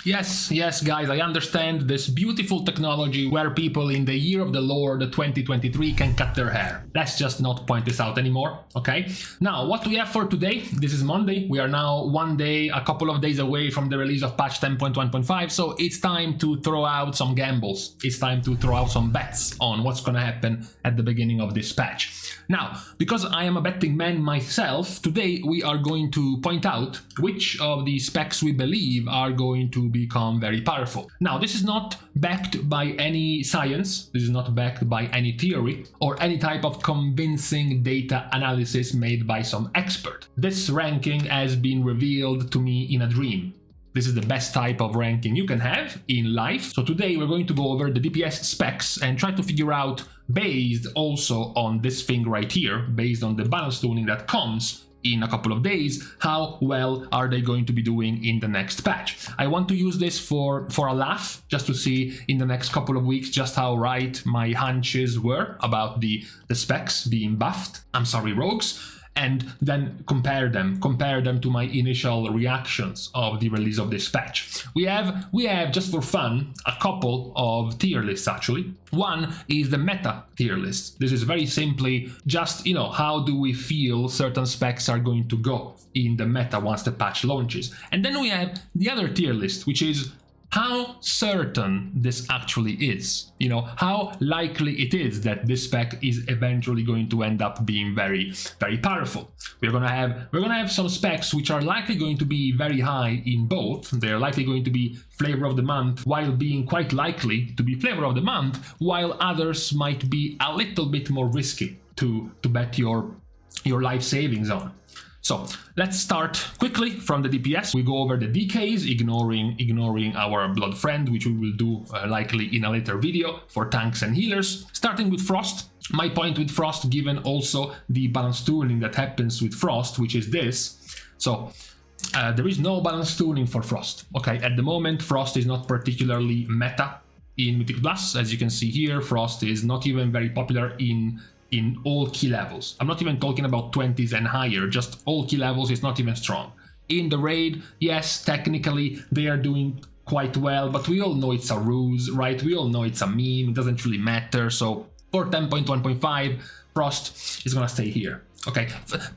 Yes, guys, I understand this beautiful technology where people in the year of the Lord 2023 can cut their hair. Let's just not point this out anymore, okay? Now, what do we have for today? This is Monday. We are now a couple of days away from the release of patch 10.1.5, so it's time to throw out some gambles. It's time to throw out some bets on what's gonna happen at the beginning of this patch. Now, because I am a betting man myself, today we are going to point out which of the specs we believe are going to become very powerful. Now, this is not backed by any science, this is not backed by any theory, or any type of convincing data analysis made by some expert. This ranking has been revealed to me in a dream. This is the best type of ranking you can have in life. So today we're going to go over the DPS specs and try to figure out, based also on this thing right here, based on the balance tuning that comes in a couple of days, how well are they going to be doing in the next patch. I want to use this for a laugh, just to see in the next couple of weeks just how right my hunches were about the specs being buffed. I'm sorry, rogues. And then compare them to my initial reactions of the release of this patch. We have, just for fun, a couple of tier lists actually. One is the meta tier list. This is very simply just, how do we feel certain specs are going to go in the meta once the patch launches. And then we have the other tier list, which is how certain this actually is, how likely it is that this spec is eventually going to end up being very, very powerful. We're gonna have some specs which are likely going to be very high in both. They're likely going to be flavor of the month while being quite likely to be flavor of the month, while others might be a little bit more risky to bet your life savings on. So let's start quickly from the DPS. We go over the DKs, ignoring our blood friend, which we will do likely in a later video for tanks and healers. Starting with Frost. My point with Frost, given also the balance tuning that happens with Frost, which is this. So there is no balance tuning for Frost. Okay, at the moment Frost is not particularly meta in Mythic Plus. As you can see here, Frost is not even very popular in all key levels. I'm not even talking about 20s and higher, just all key levels is not even strong. In the raid, yes, technically they are doing quite well, but we all know it's a ruse, right? We all know it's a meme, it doesn't really matter. So for 10.1.5, Frost is gonna stay here. Okay,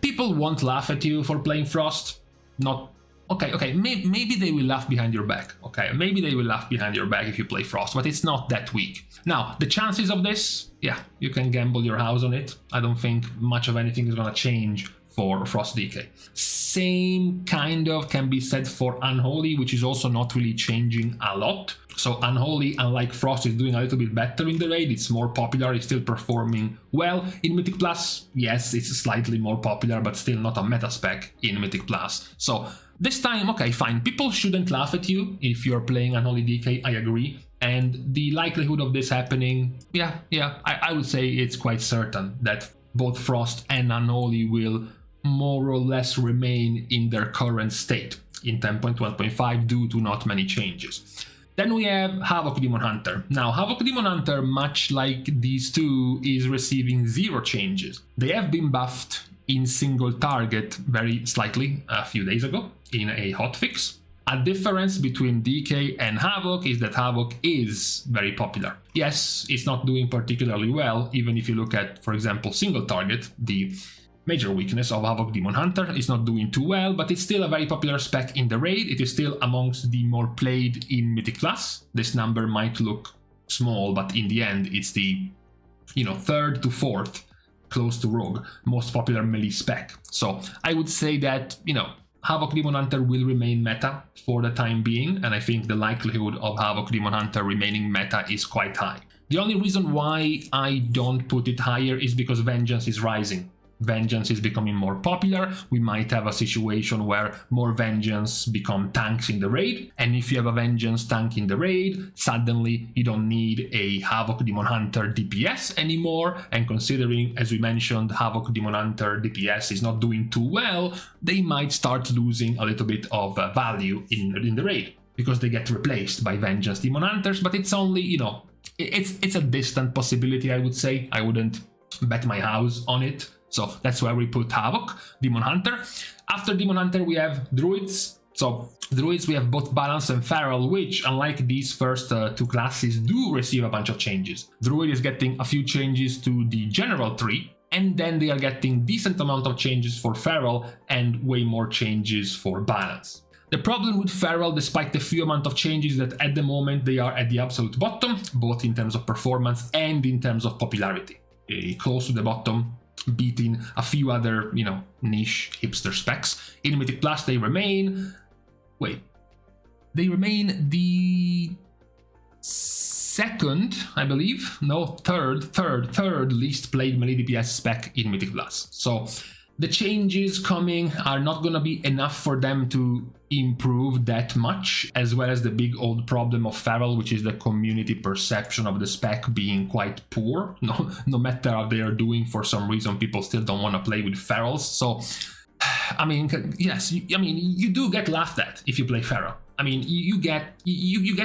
people won't laugh at you for playing Frost. Not okay, maybe they will laugh behind your back. Okay, maybe they will laugh behind your back if you play Frost, but it's not that weak. Now, the chances of this, yeah, you can gamble your house on it. I don't think much of anything is gonna change for Frost DK. Same kind of can be said for Unholy, which is also not really changing a lot. So Unholy, unlike Frost, is doing a little bit better in the raid. It's more popular, it's still performing well. In Mythic Plus, yes, it's slightly more popular, but still not a meta spec in Mythic Plus. So this time, okay, fine. People shouldn't laugh at you if you're playing Unholy DK, I agree. And the likelihood of this happening, I would say it's quite certain that both Frost and Unholy will more or less remain in their current state in 10.1.5 due to not many changes. Then we have Havoc Demon Hunter. Now, Havoc Demon Hunter, much like these two, is receiving 0 changes. They have been buffed in single target very slightly a few days ago in a hotfix. A difference between DK and Havoc is that Havoc is very popular. Yes, it's not doing particularly well, even if you look at, for example, single target, the major weakness of Havoc Demon Hunter is not doing too well, but it's still a very popular spec in the raid. It is still amongst the more played in Mythic Plus. This number might look small, but in the end, it's the, 3rd to 4th, close to Rogue, most popular melee spec. So I would say that, Havoc Demon Hunter will remain meta for the time being, and I think the likelihood of Havoc Demon Hunter remaining meta is quite high. The only reason why I don't put it higher is because Vengeance is rising. Vengeance is becoming more popular. We might have a situation where more Vengeance become tanks in the raid, and if you have a Vengeance tank in the raid, suddenly you don't need a Havoc Demon Hunter DPS anymore, and considering, as we mentioned, Havoc Demon Hunter DPS is not doing too well, they might start losing a little bit of value in the raid, because they get replaced by Vengeance Demon Hunters, but it's only, it's a distant possibility, I would say. I wouldn't bet my house on it. So that's where we put Havoc, Demon Hunter. After Demon Hunter, we have Druids. So Druids, we have both Balance and Feral, which, unlike these first two classes, do receive a bunch of changes. Druid is getting a few changes to the general tree, and then they are getting decent amount of changes for Feral and way more changes for Balance. The problem with Feral, despite the few amount of changes, is that at the moment they are at the absolute bottom, both in terms of performance and in terms of popularity. Close to the bottom, beating a few other, niche hipster specs. In Mythic Plus, they remain... They remain the second, I believe? No, third least played melee DPS spec in Mythic Plus. So the changes coming are not gonna be enough for them to improve that much, as well as the big old problem of Feral, which is the community perception of the spec being quite poor. No matter how they are doing, for some reason people still don't want to play with Ferals. So I mean, yes, you do get laughed at if you play Feral. I mean, you get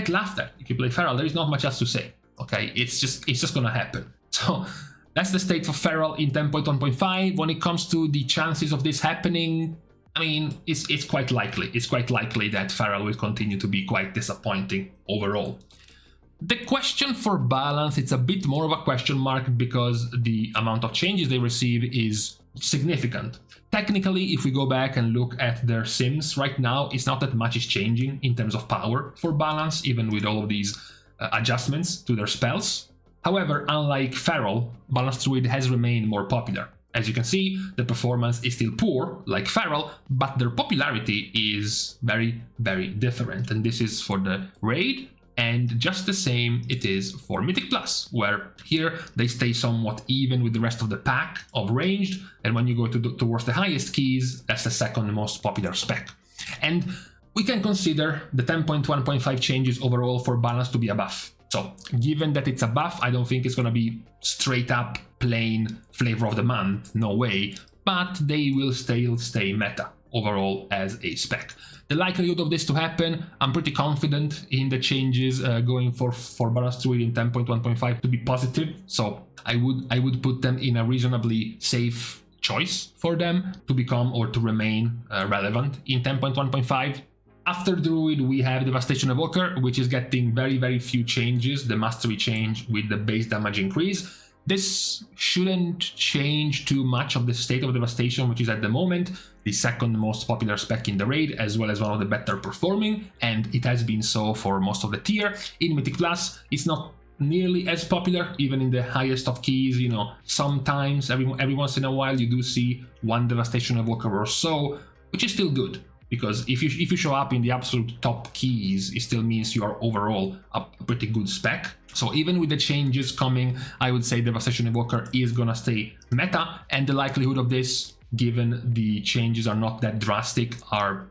laughed at if you play Feral. There is not much else to say. Okay, it's just gonna happen. So that's the state for Feral in 10.1.5. When it comes to the chances of this happening, I mean, it's quite likely. It's quite likely that Feral will continue to be quite disappointing overall. The question for Balance, it's a bit more of a question mark because the amount of changes they receive is significant. Technically, if we go back and look at their sims right now, it's not that much is changing in terms of power for Balance, even with all of these adjustments to their spells. However, unlike Feral, Balance Druid has remained more popular. As you can see, the performance is still poor, like Feral, but their popularity is very, very different. And this is for the raid, and just the same it is for Mythic Plus, where here they stay somewhat even with the rest of the pack of ranged, and when you go towards the highest keys, that's the second most popular spec. And we can consider the 10.1.5 changes overall for Balance to be a buff. So, given that it's a buff, I don't think it's gonna be straight up plain flavor of the month, no way, but they will still stay meta overall as a spec. The likelihood of this to happen, I'm pretty confident in the changes going for Balance Druid in 10.1.5 to be positive, so I would put them in a reasonably safe choice for them to become or to remain relevant in 10.1.5. After Druid, we have Devastation Evoker, which is getting very, very few changes, the mastery change with the base damage increase. This shouldn't change too much of the state of Devastation, which is at the moment the second most popular spec in the raid, as well as one of the better performing, and it has been so for most of the tier. In Mythic Plus, it's not nearly as popular, even in the highest of keys. Sometimes, every once in a while, you do see one Devastation Evoker or so, which is still good. Because if you show up in the absolute top keys, it still means you are overall a pretty good spec. So even with the changes coming, I would say Devastation Evoker is gonna stay meta, and the likelihood of this, given the changes are not that drastic, I'm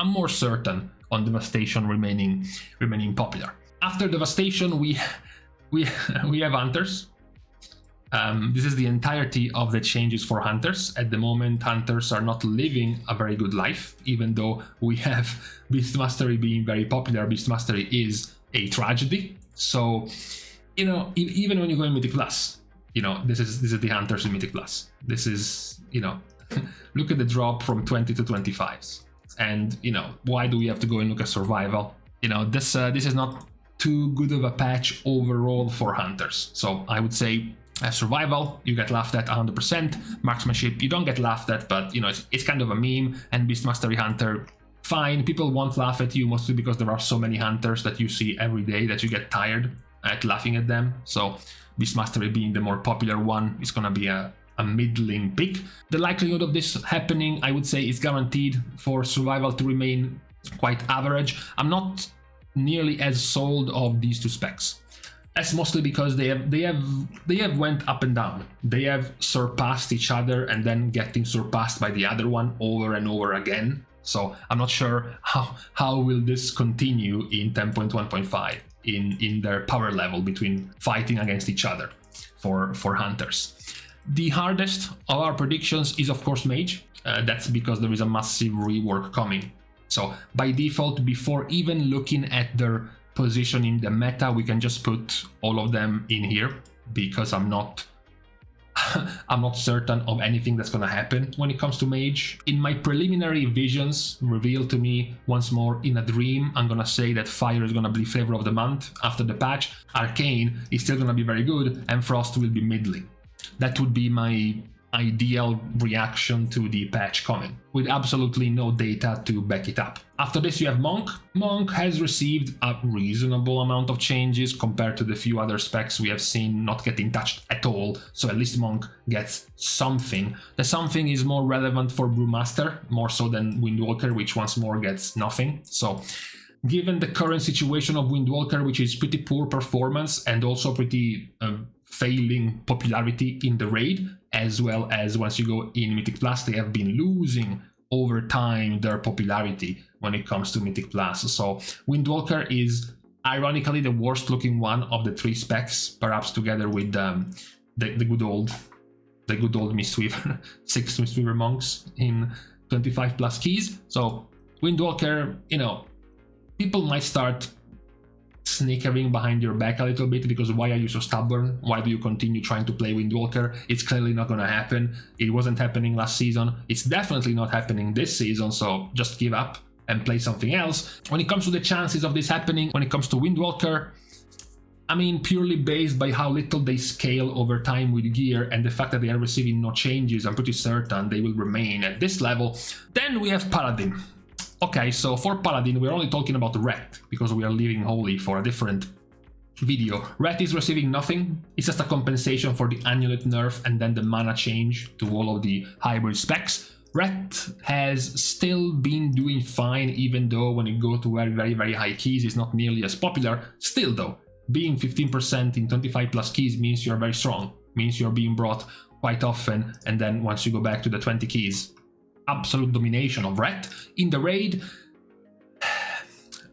more certain on Devastation remaining popular. After Devastation, we have Hunters. This is the entirety of the changes for Hunters. At the moment, Hunters are not living a very good life, even though we have Beast Mastery being very popular. Beast Mastery is a tragedy. So, even when you go in Mythic Plus, this is the Hunters in Mythic Plus. This is, look at the drop from 20 to 25s. And, why do we have to go and look at Survival? This is not too good of a patch overall for Hunters. So I would say, Survival, you get laughed at 100%. Marksmanship, you don't get laughed at, but it's kind of a meme. And Beast Mastery Hunter, fine. People won't laugh at you, mostly because there are so many Hunters that you see every day that you get tired at laughing at them. So Beast Mastery being the more popular one is gonna be a middling pick. The likelihood of this happening, I would say, is guaranteed for Survival to remain quite average. I'm not nearly as sold of these two specs. That's mostly because they have went up and down. They have surpassed each other and then getting surpassed by the other one over and over again. So I'm not sure how will this continue in 10.1.5 in their power level between fighting against each other for Hunters. The hardest of our predictions is of course Mage. That's because there is a massive rework coming. So by default, before even looking at their position in the meta, we can just put all of them in here, because I'm not I'm not certain of anything that's gonna happen when it comes to Mage. In my preliminary visions revealed to me once more in a dream, I'm gonna say that Fire is gonna be flavor of the month after the patch, Arcane is still gonna be very good, and Frost will be middling. That would be my ideal reaction to the patch coming, with absolutely no data to back it up. After this you have Monk. Monk has received a reasonable amount of changes compared to the few other specs we have seen not getting touched at all, so at least Monk gets something. The something is more relevant for Brewmaster, more so than Windwalker, which once more gets nothing. So given the current situation of Windwalker, which is pretty poor performance and also pretty failing popularity in the raid, as well as once you go in Mythic Plus, they have been losing over time their popularity when it comes to Mythic Plus. So Windwalker is ironically the worst looking one of the three specs, perhaps together with the good old Mistweaver, 6 Mistweaver monks in 25 plus keys. So Windwalker, you know, people might start snickering behind your back a little bit because why are you so stubborn? Why do you continue trying to play Windwalker? It's clearly not gonna happen. It wasn't happening last season. It's definitely not happening this season, so just give up and play something else. When it comes to the chances of this happening, when it comes to Windwalker, I mean, purely based by how little they scale over time with gear and the fact that they are receiving no changes, I'm pretty certain they will remain at this level. Then we have Paladin. Okay, so for Paladin, we're only talking about Ret, because we are leaving Holy for a different video. Ret is receiving nothing. It's just a compensation for the Amulet nerf and then the mana change to all of the hybrid specs. Ret has still been doing fine, even though when you go to very high keys, it's not nearly as popular. Still though, being 15% in 25 plus keys means you're very strong, means you're being brought quite often, and then once you go back to the 20 keys, absolute domination of Ret. In the raid,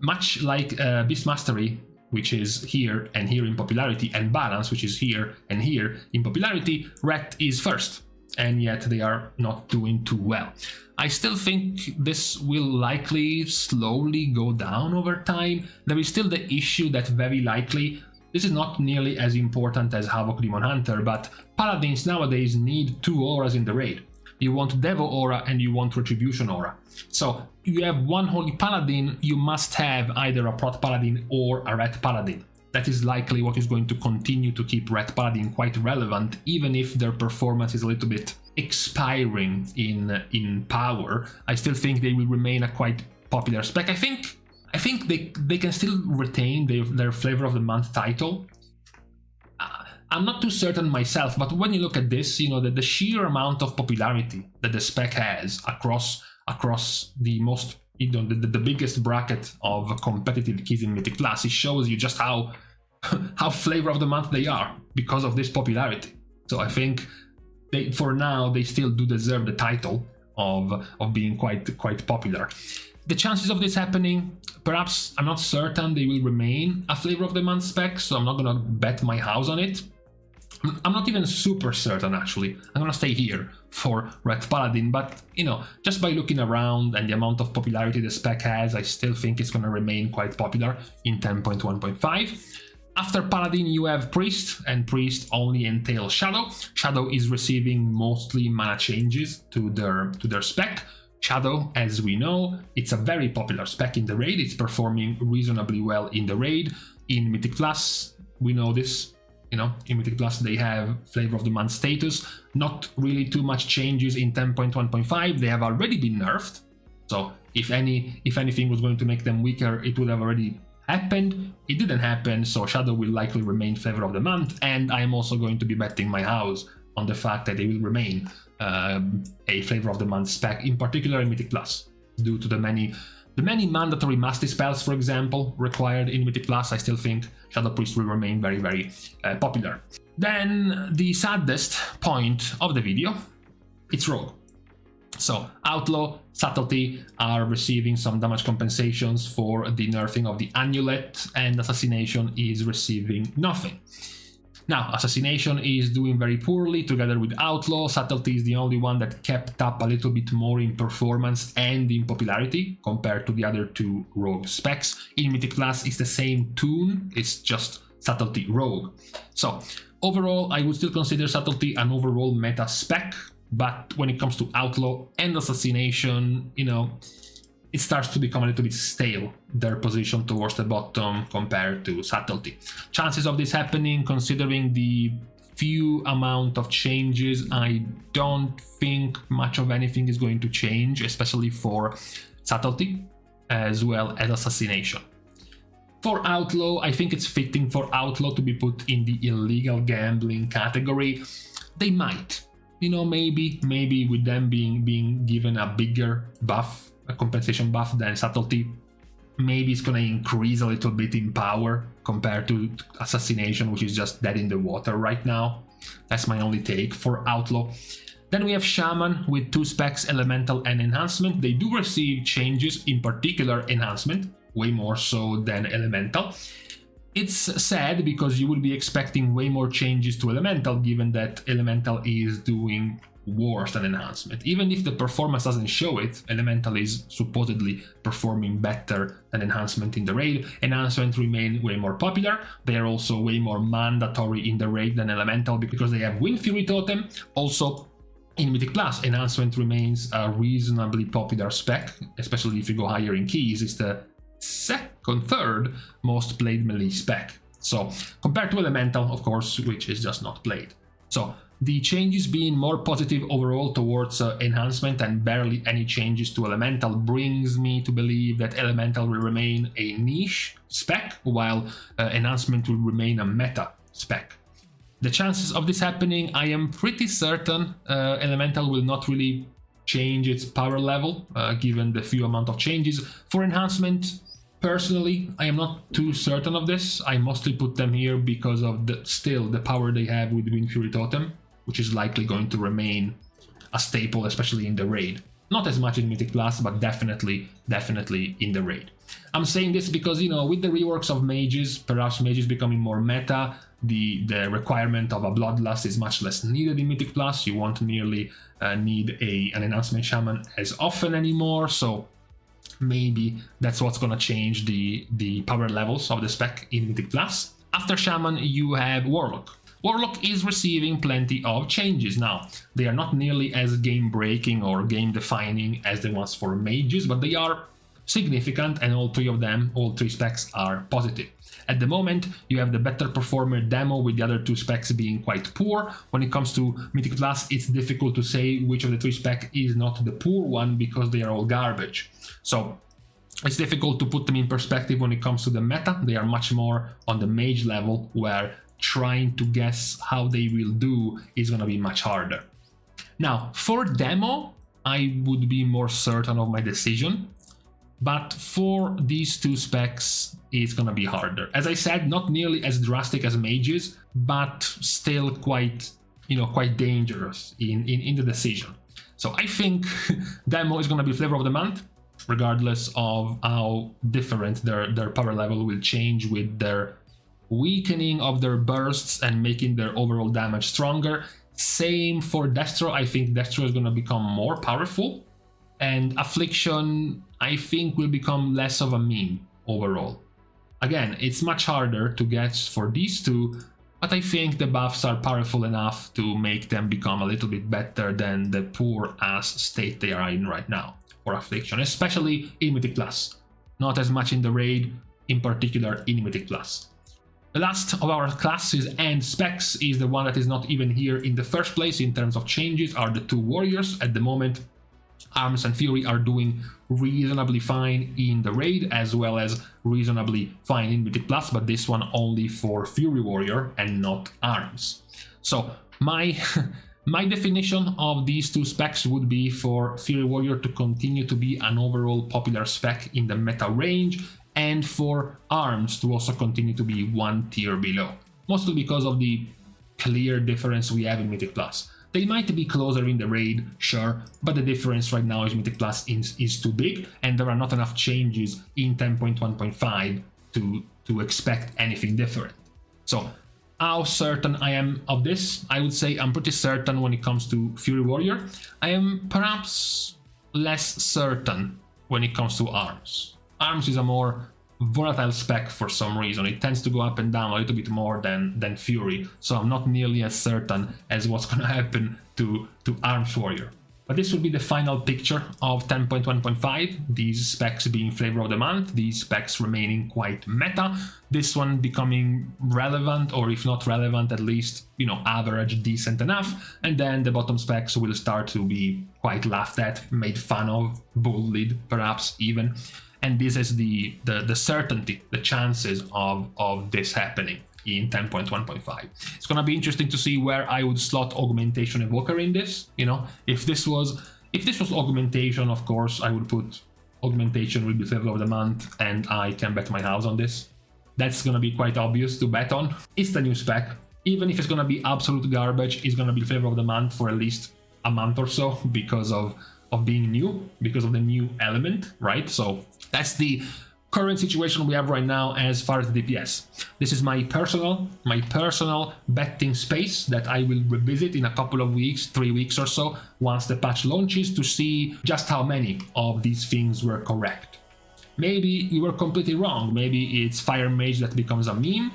much like Beast Mastery, which is here and here in popularity, and Balance, which is here and here in popularity, Ret is first, and yet they are not doing too well. I still think this will likely slowly go down over time. There is still the issue that very likely this is not nearly as important as Havoc Demon Hunter, but Paladins nowadays need 2 auras in the raid. You want Devo aura and you want Retribution aura. So you have one Holy Paladin, you must have either a Prot Paladin or a Ret Paladin. That is likely what is going to continue to keep Ret Paladin quite relevant, even if their performance is a little bit expiring in power. I still think they will remain a quite popular spec. I think they can still retain their Flavor of the Month title. I'm not too certain myself, but when you look at this, you know, that the sheer amount of popularity that the spec has across the most, you know, the biggest bracket of competitive keys in Mythic Plus, it shows you just how Flavor of the Month they are because of this popularity. So I think for now they still do deserve the title of being quite popular. The chances of this happening, perhaps, I'm not certain they will remain a Flavor of the Month spec, so I'm not gonna bet my house on it. I'm not even super certain, actually. I'm gonna stay here for Ret Paladin, but, you know, just by looking around and the amount of popularity the spec has, I still think it's gonna remain quite popular in 10.1.5. After Paladin, you have Priest, and Priest only entails Shadow. Shadow is receiving mostly mana changes to their spec. Shadow, as we know, it's a very popular spec in the raid. It's performing reasonably well in the raid. In Mythic Plus, we know this. You know, in Mythic Plus they have Flavor of the Month status. Not really too much changes in 10.1.5. They have already been nerfed. So if anything was going to make them weaker, it would have already happened. It didn't happen, so Shadow will likely remain Flavor of the Month, and I'm also going to be betting my house on the fact that they will remain a Flavor of the Month spec, in particular in Mythic Plus, due to the many mandatory Mastery spells, for example, required in Mythic Plus. I still think Shadow Priest will remain very popular. Then the saddest point of the video, it's Rogue. So Outlaw, Subtlety are receiving some damage compensations for the nerfing of the Amulet, and Assassination is receiving nothing. Now, Assassination is doing very poorly together with Outlaw. Subtlety is the only one that kept up a little bit more in performance and in popularity compared to the other two Rogue specs. In Mythic Plus, it's the same tune, it's just Subtlety Rogue. So overall, I would still consider Subtlety an overall meta spec, but when it comes to Outlaw and Assassination, you know, it starts to become a little bit stale, their position towards the bottom compared to Subtlety. Chances of this happening, considering the few amount of changes, I don't think much of anything is going to change, especially for Subtlety as well as Assassination. For Outlaw, I think it's fitting for Outlaw to be put in the illegal gambling category. They might, you know, maybe with them being given a bigger buff, a compensation buff than Subtlety, maybe it's gonna increase a little bit in power compared to Assassination, which is just dead in the water right now. That's my only take for Outlaw. Then we have Shaman with 2 specs, Elemental and Enhancement. They do receive changes, in particular Enhancement, way more so than Elemental. It's sad because you would be expecting way more changes to Elemental, given that Elemental is doing worse than Enhancement. Even if the performance doesn't show it, Elemental is supposedly performing better than Enhancement in the raid. Enhancement remain way more popular. They are also way more mandatory in the raid than Elemental because they have Wind Fury Totem. Also, in Mythic Plus, Enhancement remains a reasonably popular spec, especially if you go higher in keys. It's the third most played melee spec. So, compared to Elemental, of course, which is just not played. So, the changes being more positive overall towards Enhancement and barely any changes to Elemental brings me to believe that Elemental will remain a niche spec, while Enhancement will remain a meta spec. The chances of this happening, I am pretty certain Elemental will not really change its power level, given the few amount of changes. For Enhancement, personally, I am not too certain of this. I mostly put them here because of the power they have with Wind Fury Totem, which is likely going to remain a staple, especially in the raid. Not as much in Mythic Plus, but definitely in the raid. I'm saying this because, you know, with the reworks of mages, perhaps mages becoming more meta, the requirement of a Bloodlust is much less needed in Mythic Plus. You won't nearly need an Enhancement Shaman as often anymore, so maybe that's what's gonna change the power levels of the spec in Mythic Plus. After Shaman, you have Warlock. Warlock is receiving plenty of changes now. They are not nearly as game-breaking or game-defining as the ones for mages, but they are significant, and all three specs are positive. At the moment, you have the better performer demo, with the other 2 specs being quite poor. When it comes to Mythic Plus, it's difficult to say which of the 3 specs is not the poor one because they are all garbage. So it's difficult to put them in perspective when it comes to the meta. They are much more on the mage level, where trying to guess how they will do is going to be much harder. Now, for demo, I would be more certain of my decision, but for these 2 specs, it's going to be harder. As I said, not nearly as drastic as mages, but still quite dangerous in the decision. So I think demo is going to be flavor of the month, regardless of how different their power level will change with their weakening of their bursts and making their overall damage stronger. Same for Destro. I think Destro is going to become more powerful, and Affliction, I think, will become less of a meme overall. Again, it's much harder to guess for these 2, but I think the buffs are powerful enough to make them become a little bit better than the poor ass state they are in right now for Affliction, especially in Mythic Plus. Not as much in the raid, in particular in Mythic Plus. The last of our classes and specs is the one that is not even here in the first place in terms of changes, are the 2 warriors. At the moment, Arms and Fury are doing reasonably fine in the raid, as well as reasonably fine in Mythic Plus, but this one only for Fury Warrior and not Arms. So my definition of these 2 specs would be for Fury Warrior to continue to be an overall popular spec in the meta range, and for Arms to also continue to be 1 tier below, mostly because of the clear difference we have in Mythic Plus. They might be closer in the raid, sure, but the difference right now is Mythic Plus is too big, and there are not enough changes in 10.1.5 to expect anything different. So, how certain I am of this? I would say I'm pretty certain when it comes to Fury Warrior. I am perhaps less certain when it comes to Arms. Arms is a more volatile spec for some reason. It tends to go up and down a little bit more than Fury, so I'm not nearly as certain as what's gonna happen to Arms Warrior. But this will be the final picture of 10.1.5, these specs being flavor of the month, these specs remaining quite meta, this one becoming relevant, or if not relevant, at least, you know, average, decent enough, and then the bottom specs will start to be quite laughed at, made fun of, bullied perhaps even, and this is the certainty, the chances of this happening in 10.1.5. It's gonna be interesting to see where I would slot Augmentation Evoker in this. You know, if this was Augmentation, of course I would put Augmentation will be flavor of the month, and I can bet my house on this. That's gonna be quite obvious to bet on. It's the new spec. Even if it's gonna be absolute garbage, it's gonna be flavor of the month for at least a month or so because of being new, because of the new element, right? So that's the current situation we have right now as far as the DPS. This is my personal betting space that I will revisit in a couple of weeks, 3 weeks or so, once the patch launches, to see just how many of these things were correct. Maybe we were completely wrong. Maybe it's Fire Mage that becomes a meme,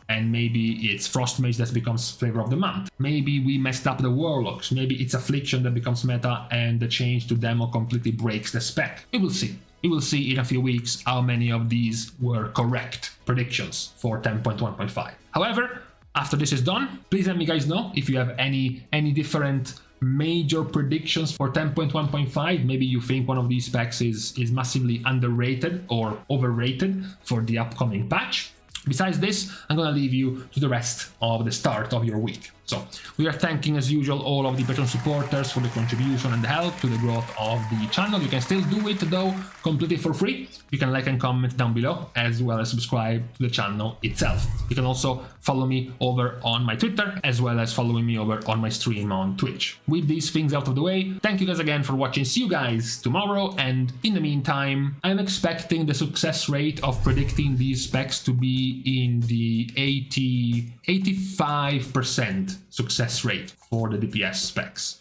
and maybe it's Frost Mage that becomes flavor of the month. Maybe we messed up the Warlocks. Maybe it's Affliction that becomes meta and the change to demo completely breaks the spec. We will see. We will see in a few weeks how many of these were correct predictions for 10.1.5. However, after this is done, please let me guys know if you have any different major predictions for 10.1.5. Maybe you think one of these specs is massively underrated or overrated for the upcoming patch. Besides this, I'm gonna leave you to the rest of the start of your week. So we are thanking, as usual, all of the Patreon supporters for the contribution and help to the growth of the channel. You can still do it, though, completely for free. You can like and comment down below, as well as subscribe to the channel itself. You can also follow me over on my Twitter, as well as following me over on my stream on Twitch. With these things out of the way, thank you guys again for watching. See you guys tomorrow, and in the meantime, I'm expecting the success rate of predicting these specs to be in the 85% success rate for the DPS specs.